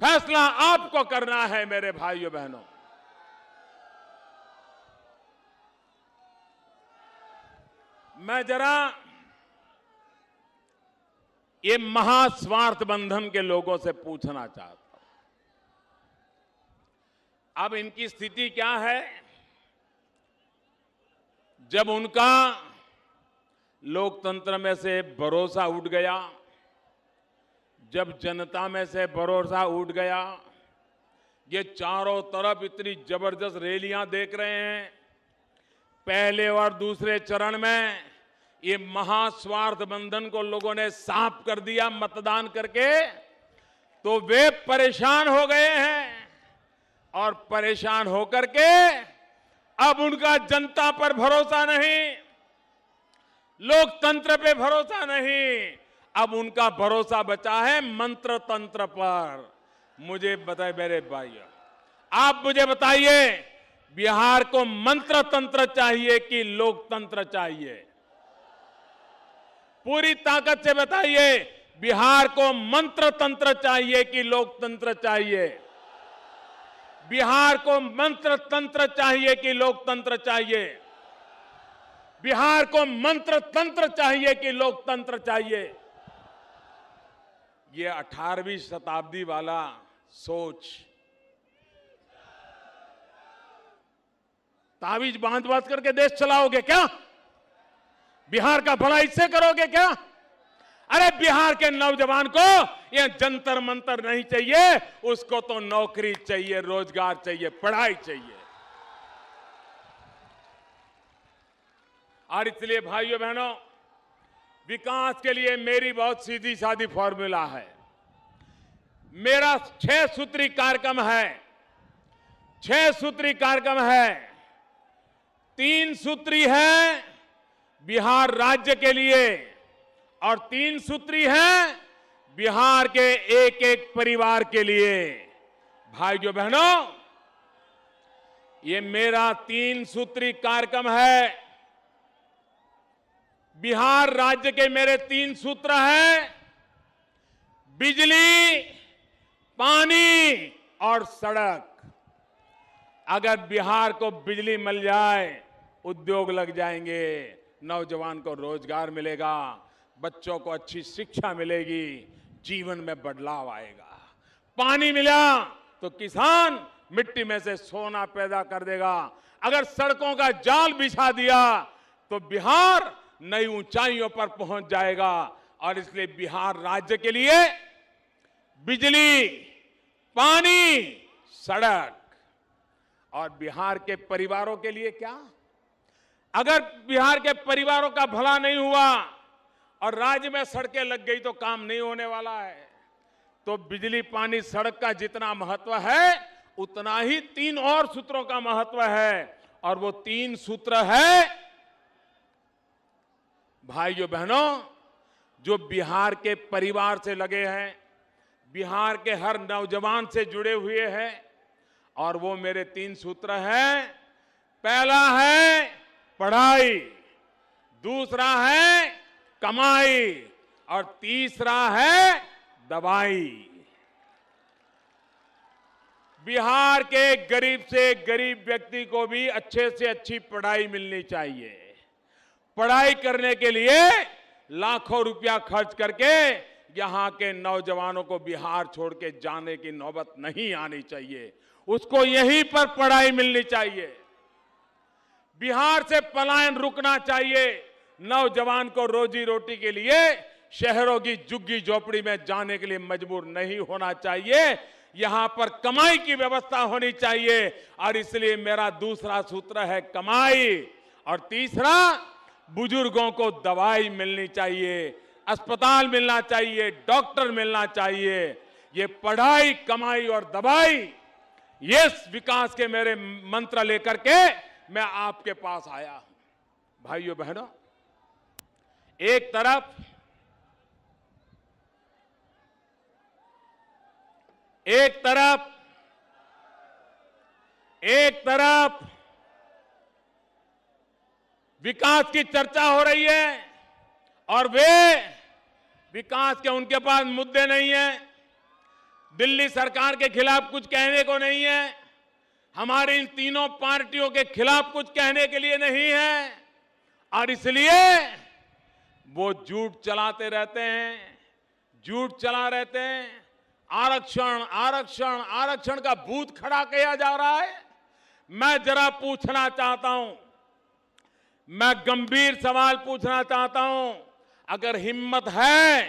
फैसला आपको करना है मेरे भाइयों बहनों। मैं जरा ये महास्वार्थ बंधन के लोगों से पूछना चाहता हूं, अब इनकी स्थिति क्या है? जब उनका लोकतंत्र में से भरोसा उठ गया, जब जनता में से भरोसा उठ गया, ये चारों तरफ इतनी जबरदस्त रैलियां देख रहे हैं। पहले और दूसरे चरण में ये महास्वार्थ बंधन को लोगों ने साफ कर दिया मतदान करके, तो वे परेशान हो गए हैं और परेशान होकर के अब उनका जनता पर भरोसा नहीं, लोकतंत्र पे भरोसा नहीं, अब उनका भरोसा बचा है मंत्र तंत्र पर। मुझे बताइए मेरे भाइयों, आप मुझे बताइए, बिहार को मंत्र तंत्र चाहिए कि लोकतंत्र चाहिए? पूरी ताकत से बताइए, बिहार को मंत्र तंत्र चाहिए कि लोकतंत्र चाहिए? बिहार को मंत्र तंत्र चाहिए कि लोकतंत्र चाहिए? बिहार को मंत्र तंत्र चाहिए कि लोकतंत्र चाहिए? ये 18वीं शताब्दी वाला सोच, तावीज बांध बांध करके देश चलाओगे क्या? बिहार का भला इससे करोगे क्या? अरे बिहार के नौजवान को ये जंतर मंतर नहीं चाहिए, उसको तो नौकरी चाहिए, रोजगार चाहिए, पढ़ाई चाहिए। और इसलिए भाइयों बहनों, विकास के लिए मेरी बहुत सीधी सादी फॉर्मूला है। मेरा 6 सूत्री कार्यक्रम है, 6 सूत्री कार्यक्रम है। 3 सूत्री है बिहार राज्य के लिए और 3 सूत्री है बिहार के एक एक परिवार के लिए। भाइयों बहनों, ये मेरा 3 सूत्री कार्यक्रम है। बिहार राज्य के मेरे 3 सूत्र हैं: बिजली, पानी और सड़क। अगर बिहार को बिजली मिल जाए, उद्योग लग जाएंगे, नौजवान को रोजगार मिलेगा, बच्चों को अच्छी शिक्षा मिलेगी, जीवन में बदलाव आएगा। पानी मिला तो किसान मिट्टी में से सोना पैदा कर देगा। अगर सड़कों का जाल बिछा दिया तो बिहार नई ऊंचाइयों पर पहुंच जाएगा। और इसलिए बिहार राज्य के लिए बिजली, पानी, सड़क, और बिहार के परिवारों के लिए क्या? अगर बिहार के परिवारों का भला नहीं हुआ और राज्य में सड़कें लग गई तो काम नहीं होने वाला है। तो बिजली, पानी, सड़क का जितना महत्व है, उतना ही 3 और सूत्रों का महत्व है। और वो 3 सूत्र है, भाइयों बहनों, जो बिहार के परिवार से लगे हैं, बिहार के हर नौजवान से जुड़े हुए हैं। और वो मेरे 3 सूत्र हैं। पहला है पढ़ाई, दूसरा है कमाई और तीसरा है दवाई। बिहार के गरीब से गरीब व्यक्ति को भी अच्छे से अच्छी पढ़ाई मिलनी चाहिए। पढ़ाई करने के लिए लाखों रुपया खर्च करके यहां के नौजवानों को बिहार छोड़ के जाने की नौबत नहीं आनी चाहिए, उसको यहीं पर पढ़ाई मिलनी चाहिए। बिहार से पलायन रुकना चाहिए। नौजवान को रोजी रोटी के लिए शहरों की झुग्गी झोपड़ी में जाने के लिए मजबूर नहीं होना चाहिए, यहां पर कमाई की व्यवस्था होनी चाहिए। और इसलिए मेरा दूसरा सूत्र है कमाई, और तीसरा बुजुर्गों को दवाई मिलनी चाहिए, अस्पताल मिलना चाहिए, डॉक्टर मिलना चाहिए। ये पढ़ाई, कमाई और दवाई, ये विकास के मेरे मंत्र लेकर के मैं आपके पास आया हूं। भाइयों बहनों, एक तरफ एक तरफ विकास की चर्चा हो रही है और वे विकास के उनके पास मुद्दे नहीं है, दिल्ली सरकार के खिलाफ कुछ कहने को नहीं है, हमारी इन तीनों पार्टियों के खिलाफ कुछ कहने के लिए नहीं है, और इसलिए वो झूठ चलाते रहते हैं, झूठ चला रहते हैं। आरक्षण आरक्षण आरक्षण का भूत खड़ा किया जा रहा है। मैं जरा पूछना चाहता हूं, मैं गंभीर सवाल पूछना चाहता हूं, अगर हिम्मत है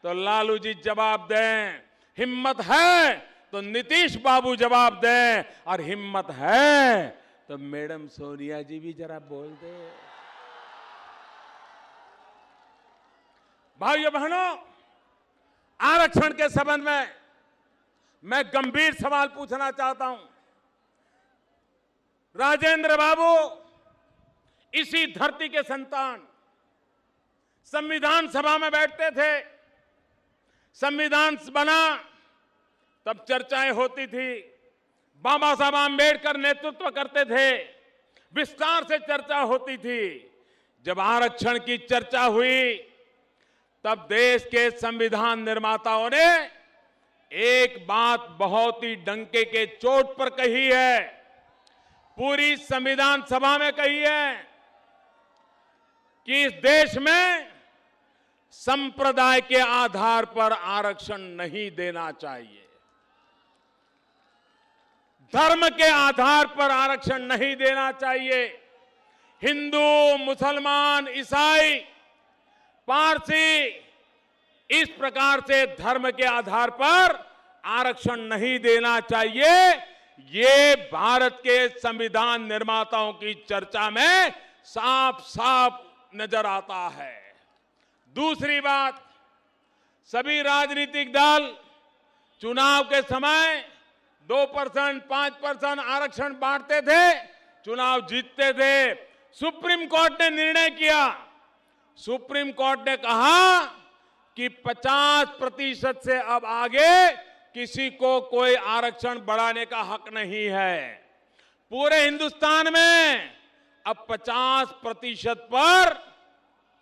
तो लालू जी जवाब दें, हिम्मत है तो नीतीश बाबू जवाब दें, और हिम्मत है तो मैडम सोनिया जी भी जरा बोल दे। भाइयों बहनों, आरक्षण के संबंध में मैं गंभीर सवाल पूछना चाहता हूं। राजेंद्र बाबू इसी धरती के संतान, संविधान सभा में बैठते थे, संविधान बना तब चर्चाएं होती थी, बाबा साहब आंबेडकर नेतृत्व करते थे, विस्तार से चर्चा होती थी। जब आरक्षण की चर्चा हुई तब देश के संविधान निर्माताओं ने एक बात बहुत ही डंके के चोट पर कही है, पूरी संविधान सभा में कही है कि इस देश में संप्रदाय के आधार पर आरक्षण नहीं देना चाहिए, धर्म के आधार पर आरक्षण नहीं देना चाहिए। हिंदू, मुसलमान, ईसाई, पारसी, इस प्रकार से धर्म के आधार पर आरक्षण नहीं देना चाहिए। ये भारत के संविधान निर्माताओं की चर्चा में साफ साफ नजर आता है। दूसरी बात, सभी राजनीतिक दल चुनाव के समय 2%, 5% आरक्षण बांटते थे, चुनाव जीतते थे। सुप्रीम कोर्ट ने निर्णय किया, सुप्रीम कोर्ट ने कहा कि 50% से अब आगे किसी को कोई आरक्षण बढ़ाने का हक नहीं है। पूरे हिंदुस्तान में अब 50% पर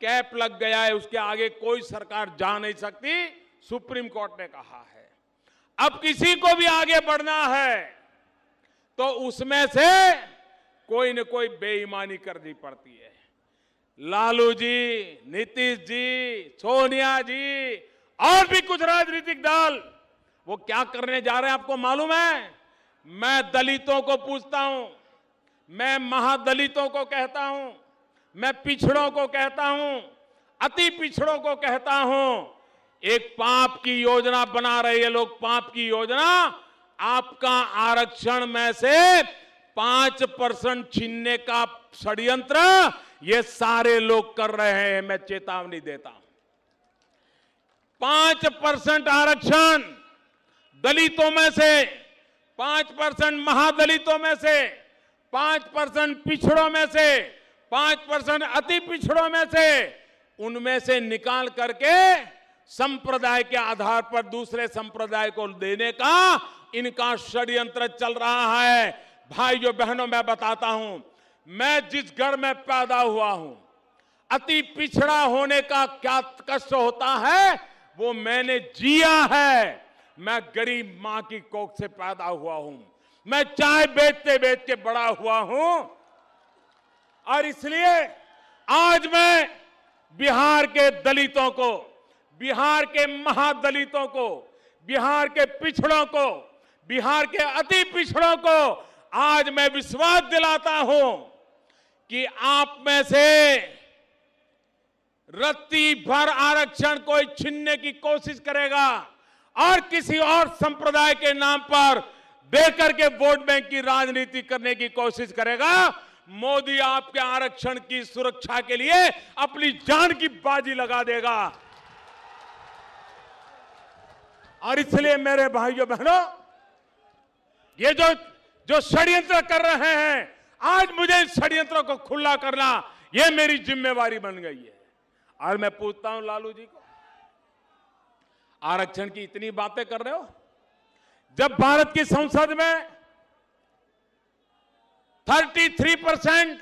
कैप लग गया है, उसके आगे कोई सरकार जा नहीं सकती, सुप्रीम कोर्ट ने कहा है। अब किसी को भी आगे बढ़ना है तो उसमें से कोई न कोई बेईमानी करनी पड़ती है। लालू जी, नीतीश जी, सोनिया जी और भी कुछ राजनीतिक दल वो क्या करने जा रहे हैं आपको मालूम है? मैं दलितों को पूछता हूं, मैं महादलितों को कहता हूं, मैं पिछड़ों को कहता हूं, अति पिछड़ों को कहता हूं, एक पाप की योजना बना रहे हैं लोग, पाप की योजना। आपका आरक्षण में से 5% छीनने का षड्यंत्र ये सारे लोग कर रहे हैं, मैं चेतावनी देता हूं। 5% आरक्षण दलितों में से, 5% महादलितों में से, 5% पिछड़ों में से, 5% अति पिछड़ों में से, उनमें से निकाल करके संप्रदाय के आधार पर दूसरे संप्रदाय को देने का इनका षड्यंत्र चल रहा है। भाइयों बहनों, मैं बताता हूं, मैं जिस घर में पैदा हुआ हूं, अति पिछड़ा होने का क्या कष्ट होता है वो मैंने जिया है। मैं गरीब मां की कोख से पैदा हुआ हूं, मैं चाय बेचते बेच के बड़ा हुआ हूं, और इसलिए आज मैं बिहार के दलितों को, बिहार के महादलितों को, बिहार के पिछड़ों को, बिहार के अति पिछड़ों को आज मैं विश्वास दिलाता हूं कि आप में से रत्ती भर आरक्षण कोई छीनने की कोशिश करेगा और किसी और संप्रदाय के नाम पर देकर के वोट बैंक की राजनीति करने की कोशिश करेगा, मोदी आपके आरक्षण की सुरक्षा के लिए अपनी जान की बाजी लगा देगा। और इसलिए मेरे भाइयों बहनों, ये जो षड्यंत्र कर रहे हैं, आज मुझे इस षड्यंत्र को खुला करना ये मेरी जिम्मेवारी बन गई है। और मैं पूछता हूं लालू जी को, आरक्षण की इतनी बातें कर रहे हो, जब भारत की संसद में 33%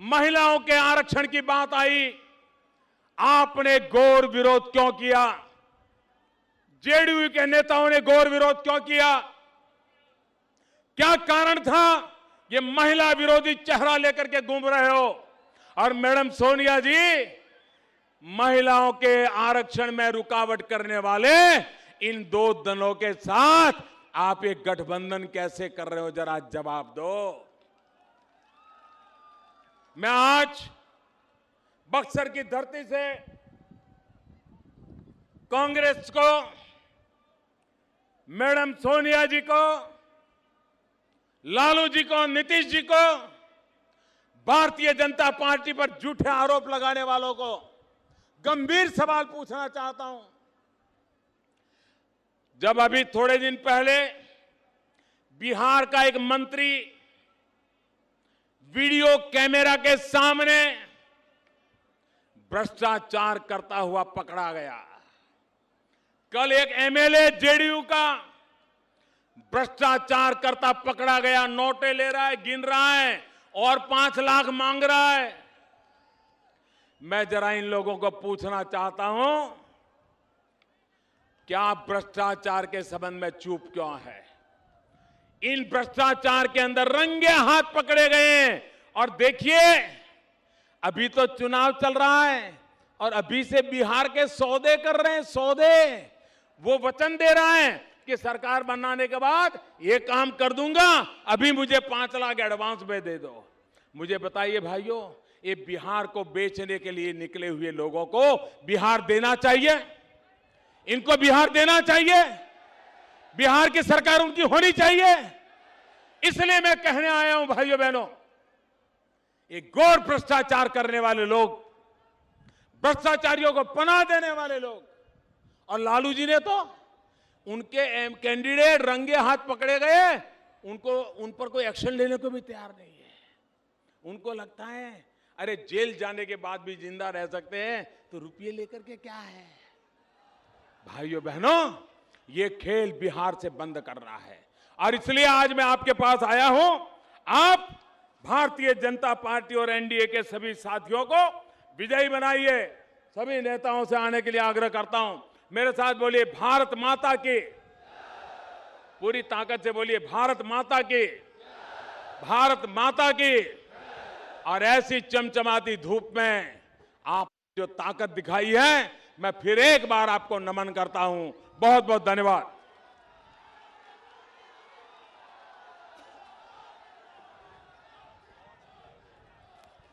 महिलाओं के आरक्षण की बात आई, आपने घोर विरोध क्यों किया? जेडीयू के नेताओं ने घोर विरोध क्यों किया? क्या कारण था? ये महिला विरोधी चेहरा लेकर के घूम रहे हो। और मैडम सोनिया जी, महिलाओं के आरक्षण में रुकावट करने वाले इन दो दलों के साथ आप एक गठबंधन कैसे कर रहे हो, जरा जवाब दो। मैं आज बक्सर की धरती से कांग्रेस को, मैडम सोनिया जी को, लालू जी को, नीतीश जी को, भारतीय जनता पार्टी पर झूठे आरोप लगाने वालों को गंभीर सवाल पूछना चाहता हूं। जब अभी थोड़े दिन पहले बिहार का एक मंत्री वीडियो कैमरा के सामने भ्रष्टाचार करता हुआ पकड़ा गया, कल एक एमएलए जेडीयू का भ्रष्टाचार करता पकड़ा गया, नोटें ले रहा है, गिन रहा है और 5 लाख मांग रहा है। मैं जरा इन लोगों को पूछना चाहता हूं, क्या भ्रष्टाचार के संबंध में चुप क्यों है? इन भ्रष्टाचार के अंदर रंगे हाथ पकड़े गए हैं। और देखिए, अभी तो चुनाव चल रहा है और अभी से बिहार के सौदे कर रहे हैं, सौदे। वो वचन दे रहा है कि सरकार बनाने के बाद ये काम कर दूंगा, अभी मुझे 5 लाख एडवांस में दे दो। मुझे बताइए भाइयों, ये बिहार को बेचने के लिए निकले हुए लोगों को बिहार देना चाहिए? इनको बिहार देना चाहिए? बिहार की सरकार उनकी होनी चाहिए? इसलिए मैं कहने आया हूं भाइयों बहनों, ये घोर भ्रष्टाचार करने वाले लोग, भ्रष्टाचारियों को पनाह देने वाले लोग, और लालू जी ने तो उनके कैंडिडेट रंगे हाथ पकड़े गए, उन पर कोई एक्शन लेने को भी तैयार नहीं है। उनको लगता है अरे जेल जाने के बाद भी जिंदा रह सकते हैं, तो रुपये लेकर के क्या है। भाइयों बहनों, ये खेल बिहार से बंद कर रहा है और इसलिए आज मैं आपके पास आया हूं। आप भारतीय जनता पार्टी और एनडीए के सभी साथियों को विजयी बनाइए। सभी नेताओं से आने के लिए आग्रह करता हूं। मेरे साथ बोलिए भारत माता की, पूरी ताकत से बोलिए भारत माता की, भारत माता की। और ऐसी चमचमाती धूप में आप जो ताकत दिखाई है, मैं फिर एक बार आपको नमन करता हूं। बहुत बहुत धन्यवाद।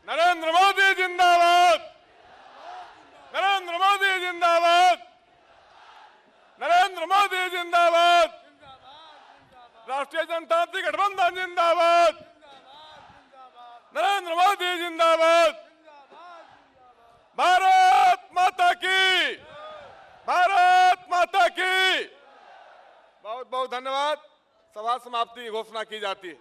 नरेंद्र मोदी जिंदाबाद, नरेंद्र मोदी जिंदाबाद, नरेंद्र मोदी जिंदाबाद, राष्ट्रीय जनतांत्रिक गठबंधन जिंदाबाद, नरेंद्र मोदी जिंदाबाद, भारत माता की, भारत माता की। बहुत बहुत धन्यवाद। सभा समाप्ति की घोषणा की जाती है।